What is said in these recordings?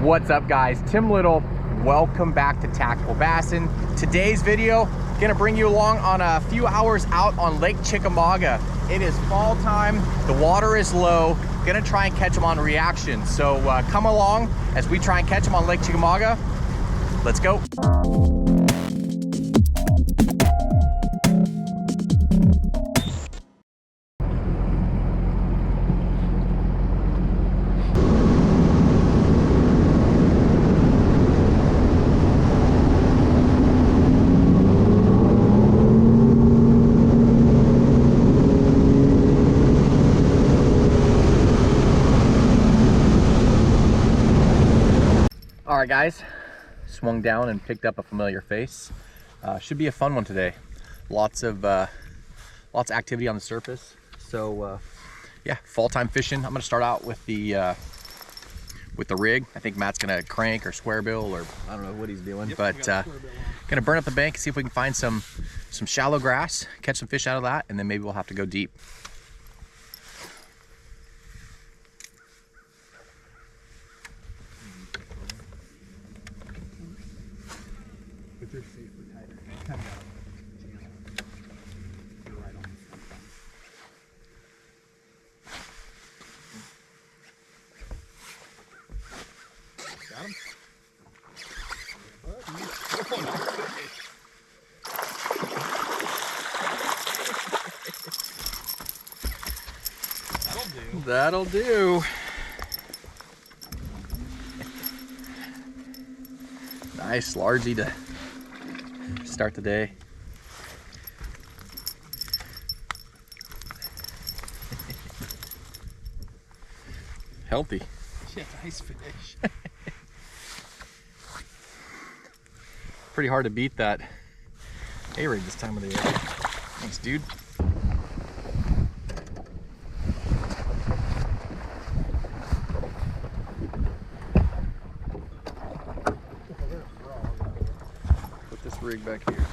What's up, guys? Tim Little. Welcome back to Tactical Bassin. Today's video, gonna bring you along on a few hours out on Lake Chickamauga. It is fall time, the water is low, gonna try and catch them on reaction. So come along as we try and catch them on Lake Chickamauga. Let's go. All right, guys, swung down and picked up a familiar face. Should be a fun one today. Lots of activity on the surface. So yeah, fall time fishing. I'm gonna start out with the rig. I think Matt's gonna crank or square bill, or I don't know what he's doing, yep, but gonna burn up the bank, see if we can find some shallow grass, catch some fish out of that, and then maybe we'll have to go deep. Got him? That'll do. Nice, largey to start the day. Healthy. Yeah, nice fish. Pretty hard to beat that A-rig this time of the year. Thanks, dude. Put this rig back here.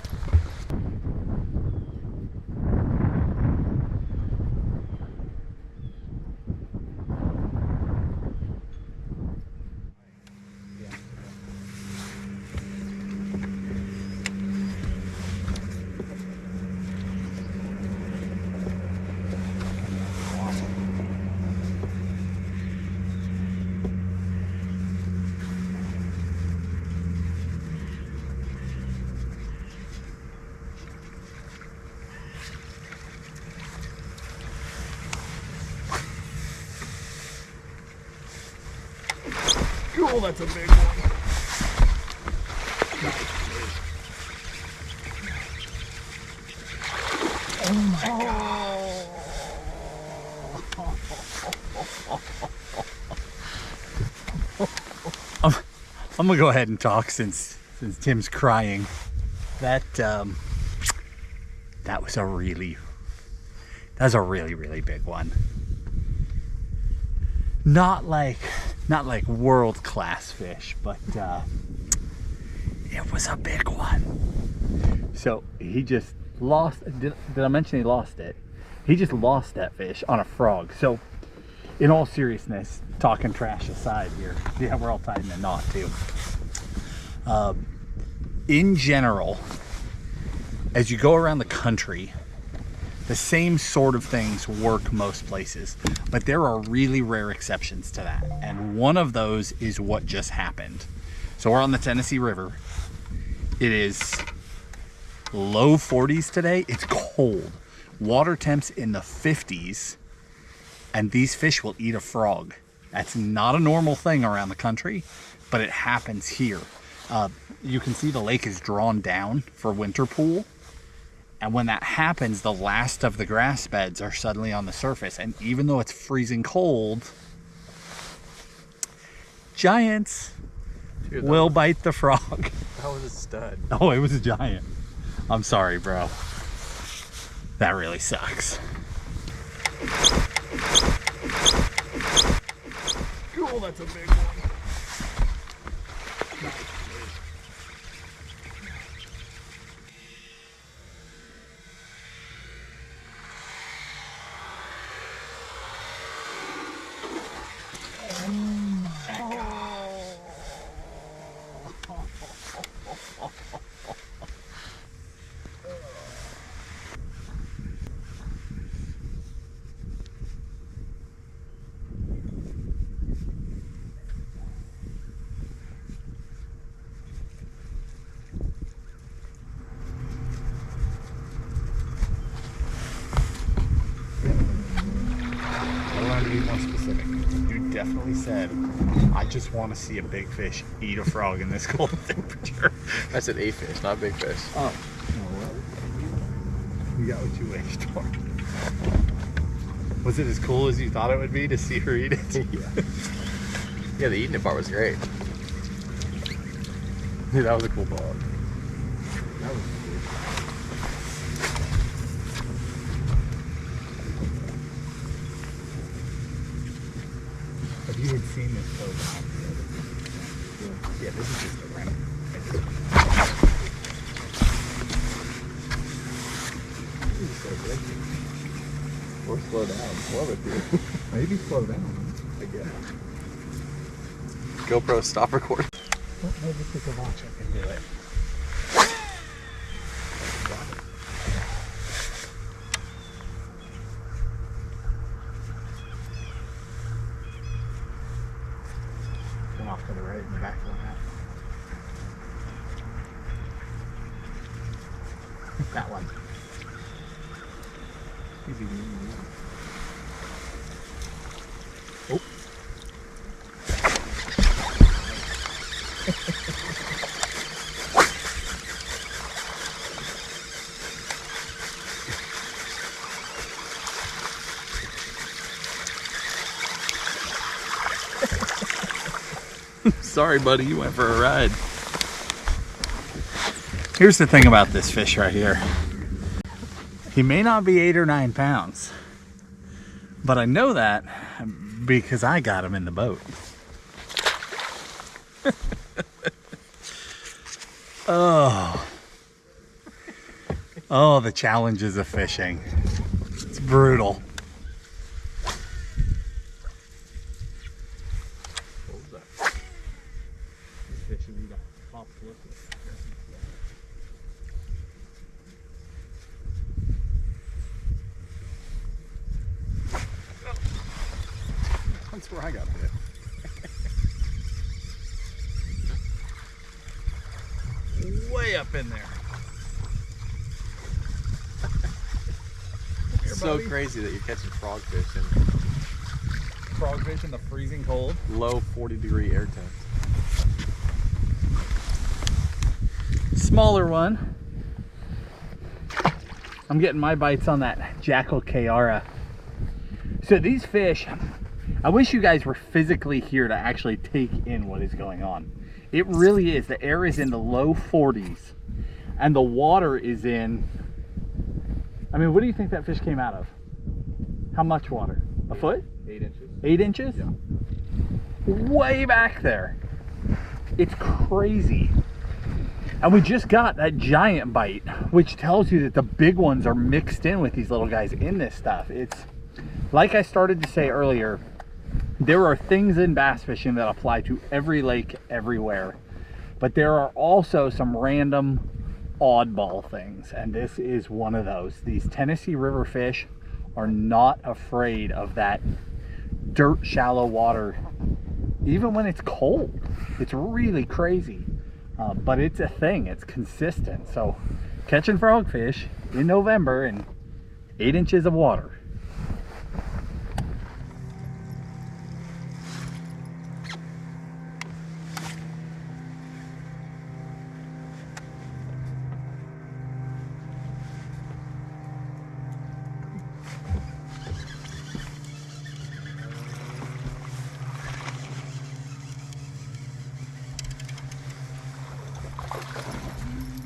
Cool, that's a big one. Oh my God. I'm gonna go ahead and talk since Tim's crying. That was a really big one. Not like world-class fish, but it was a big one. So he just lost, did I mention he lost it? He just lost that fish on a frog. So in all seriousness, talking trash aside here, yeah, we're all tied in a knot too. In general, as you go around the country, the same sort of things work most places, but there are really rare exceptions to that. And one of those is what just happened. So we're on the Tennessee River. It is low 40s today. It's cold. Water temps in the 50s, and these fish will eat a frog. That's not a normal thing around the country, but it happens here. You can see the lake is drawn down for winter pool. And when that happens, the last of the grass beds are suddenly on the surface. And even though it's freezing cold, giants will bite the frog. That was a stud. Oh, it was a giant. I'm sorry, bro. That really sucks. Cool, that's a big one. definitely said, I just want to see a big fish eat a frog in this cold temperature. I said a fish, not a big fish. Oh, you got what you wished for. Was it as cool as you thought it would be to see her eat it? Yeah, the eating it part was great. Dude, that was a cool ball. That was good. If you had seen this photo, yeah, this is just a random. Or slow down. Love it, dude. Maybe slow down. Again. GoPro, stop recording. Maybe take a watch. I can do it. Come off to the right in the back of the map. That one. Oh. Sorry, buddy, you went for a ride. Here's the thing about this fish right here. He may not be 8 or 9 pounds, but I know that because I got him in the boat. Oh, the challenges of fishing. It's brutal. That's where I got bit. Way up in there. Here, So buddy. crazy that you're catching frogfish in Frogfish in the freezing cold. low 40-degree air temps. Smaller one. I'm getting my bites on that Jackal Kiara. So these fish, I wish you guys were physically here to actually take in what is going on. It really is. The air is in the low 40s and the water is in, I mean, what do you think that fish came out of? How much water? A foot? 8 inches. 8 inches? Yeah. Way back there. It's crazy. And we just got that giant bite, which tells you that the big ones are mixed in with these little guys in this stuff. It's like I started to say earlier, there are things in bass fishing that apply to every lake everywhere, but there are also some random oddball things, and this is one of those. These Tennessee River fish are not afraid of that dirt shallow water, even when it's cold. It's really crazy, but it's a thing. It's consistent. So catching frogfish in November in 8 inches of water.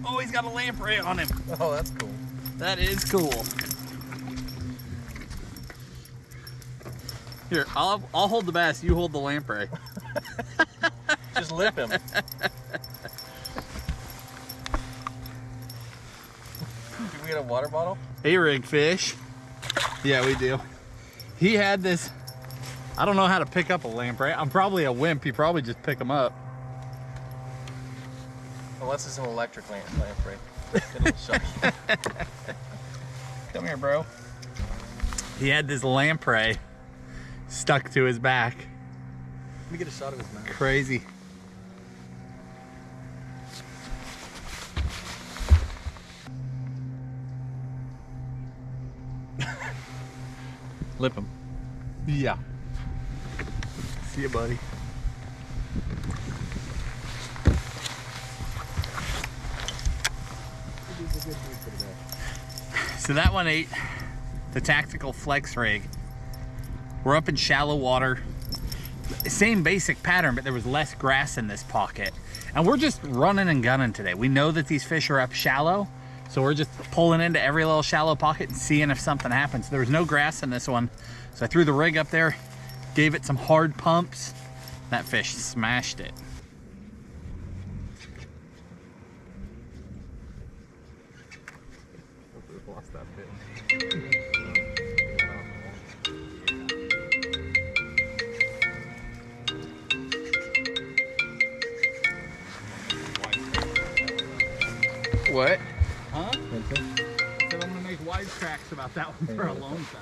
Oh, he's got a lamprey on him. Oh, that's cool. That is cool. Here, I'll hold the bass, you hold the lamprey. Just lip him. Do we get a water bottle? A-rig fish. Yeah, we do. He had this, I don't know how to pick up a lamprey. I'm probably a wimp, you probably just pick them up. Unless it's an electric lamprey. It'll shock you. Come here, bro. He had this lamprey stuck to his back. Let me get a shot of his mouth. Crazy. Lip him. Yeah. See you, buddy. So that one ate the tactical flex rig. We're up in shallow water. Same basic pattern, but there was less grass in this pocket. And we're just running and gunning today. We know that these fish are up shallow, so we're just pulling into every little shallow pocket and seeing if something happens. There was no grass in this one, so I threw the rig up there, gave it some hard pumps. That fish smashed it. Lost that bit. What? Huh? So I'm gonna make wisecracks about that one for a long time.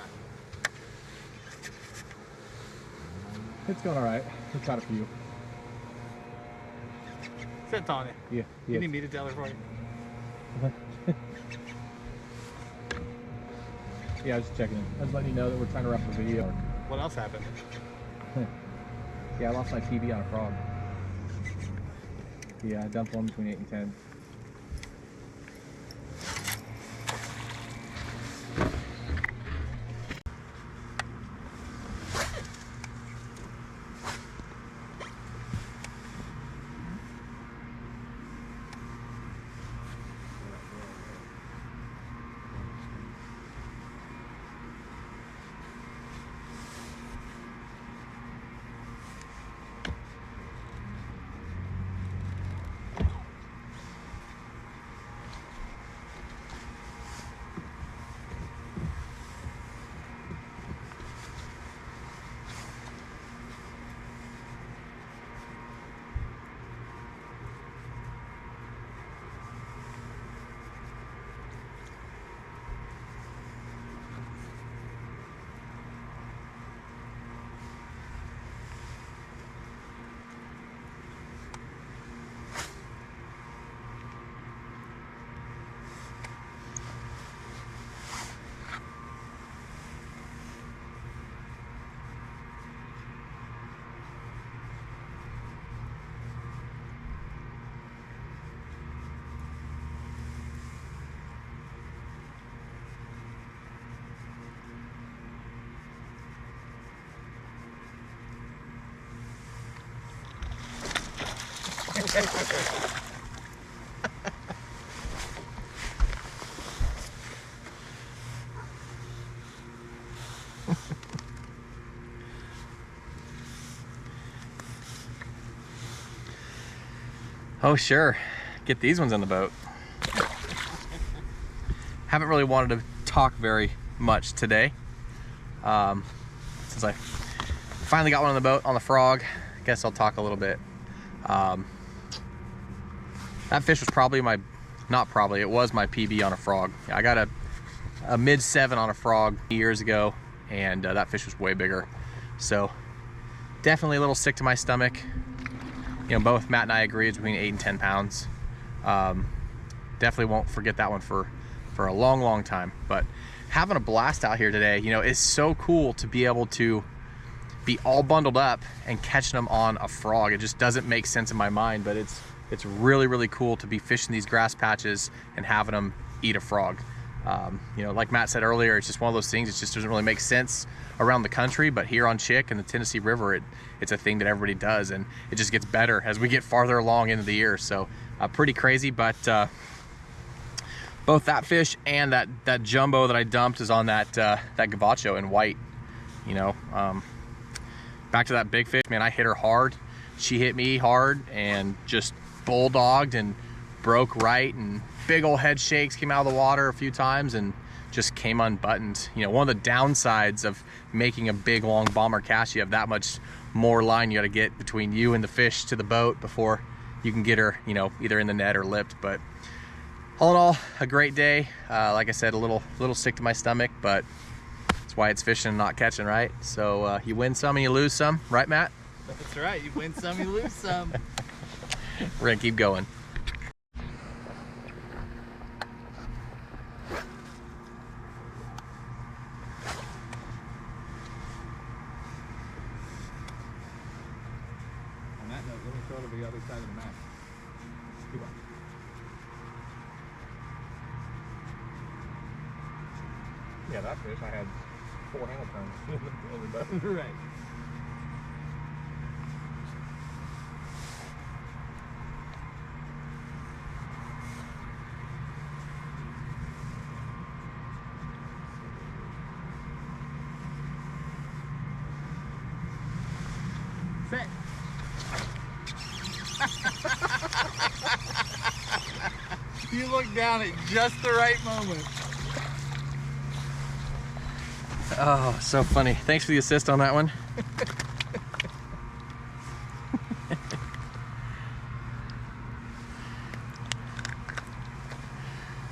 It's going all right. We caught a few. Sit on it. Yeah. You need me to tell her for you? Yeah, I was just checking in. I was letting you know that we're trying to wrap the video. What else happened? Yeah, I lost my PB on a frog. Yeah, I dumped one between 8 and 10. Oh, sure. Get these ones in the boat. Haven't really wanted to talk very much today. Since I finally got one on the boat, on the frog, I guess I'll talk a little bit. That fish was probably my, not probably, it was my PB on a frog. I got a mid 7 on a frog years ago, and that fish was way bigger. So definitely a little sick to my stomach. You know, both Matt and I agree it's between 8 and 10 pounds. Definitely won't forget that one for a long, long time. But having a blast out here today, you know, it's so cool to be able to be all bundled up and catching them on a frog. It just doesn't make sense in my mind, but it's really, really cool to be fishing these grass patches and having them eat a frog. You know, like Matt said earlier, it's just one of those things. It just doesn't really make sense around the country, but here on Chick and the Tennessee River, it's a thing that everybody does, and it just gets better as we get farther along into the year. So pretty crazy, but both that fish and that jumbo that I dumped is on that gavacho in white. You know, back to that big fish, man, I hit her hard. She hit me hard and just bulldogged and broke right, and big old head shakes, came out of the water a few times and just came unbuttoned. You know, one of the downsides of making a big long bomber cast, you have that much more line you got to get between you and the fish to the boat before you can get her, you know, either in the net or lipped. But all in all, a great day. Like I said, a little sick to my stomach, but that's why it's fishing and not catching, right? So you win some and you lose some, right, Matt? That's right, you win some, you lose some. We're gonna keep going. throw it over the other side of the mat. Keep on. Yeah, that fish I had 4 handle turns in the boat. Right. Set. You look down at just the right moment. Oh, so funny. Thanks for the assist on that one.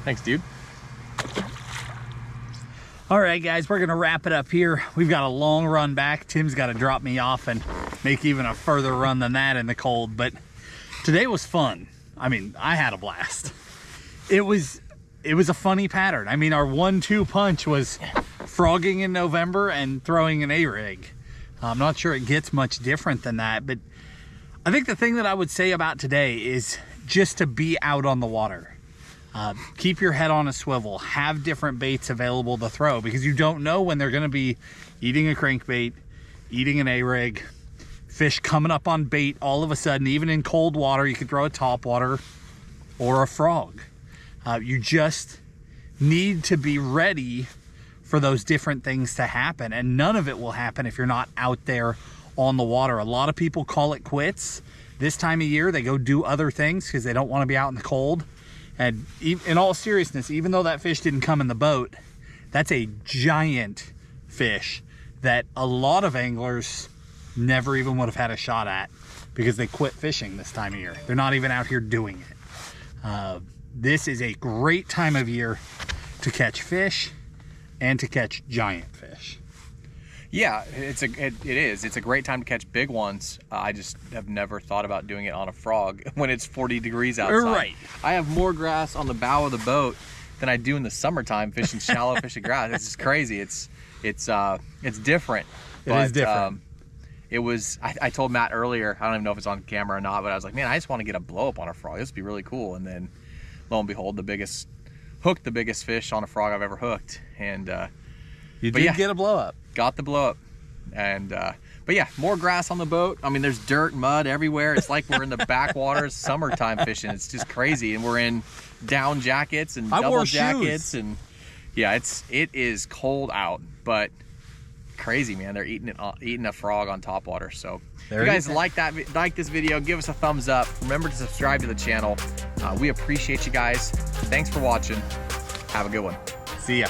Thanks, dude. All right, guys, we're gonna wrap it up here. We've got a long run back. Tim's got to drop me off and make even a further run than that in the cold, but today was fun. I mean, I had a blast. It was a funny pattern. I mean, our 1-2 punch was frogging in November and throwing an A-rig. I'm not sure it gets much different than that, but I think the thing that I would say about today is just to be out on the water. Keep your head on a swivel, have different baits available to throw, because you don't know when they're gonna be eating a crankbait, eating an A-rig, fish coming up on bait all of a sudden. Even in cold water, you could throw a topwater or a frog. You just need to be ready for those different things to happen, and none of it will happen if you're not out there on the water. A lot of people call it quits this time of year. They go do other things because they don't want to be out in the cold. And in all seriousness, even though that fish didn't come in the boat, that's a giant fish that a lot of anglers never even would have had a shot at because they quit fishing this time of year. They're not even out here doing it. This is a great time of year to catch fish and to catch giant fish. Yeah, it is. It's a great time to catch big ones. I just have never thought about doing it on a frog when it's 40 degrees outside. Right. I have more grass on the bow of the boat than I do in the summertime fishing shallow fishing grass. It's just crazy. It's different. It is different. It was. I told Matt earlier. I don't even know if it's on camera or not, but I was like, man, I just want to get a blow up on a frog. This would be really cool. And then, lo and behold, the biggest fish on a frog I've ever hooked. And You did get a blow up. Got the blow up. And but yeah, more grass on the boat. I mean, there's dirt, mud everywhere. It's like we're in the backwaters summertime fishing. It's just crazy. And we're in down jackets and double jackets shoes. And yeah, it is cold out, but crazy, man. They're eating a frog on topwater. So if you guys like this video, give us a thumbs up. Remember to subscribe to the channel. We appreciate you guys. Thanks for watching. Have a good one. See ya.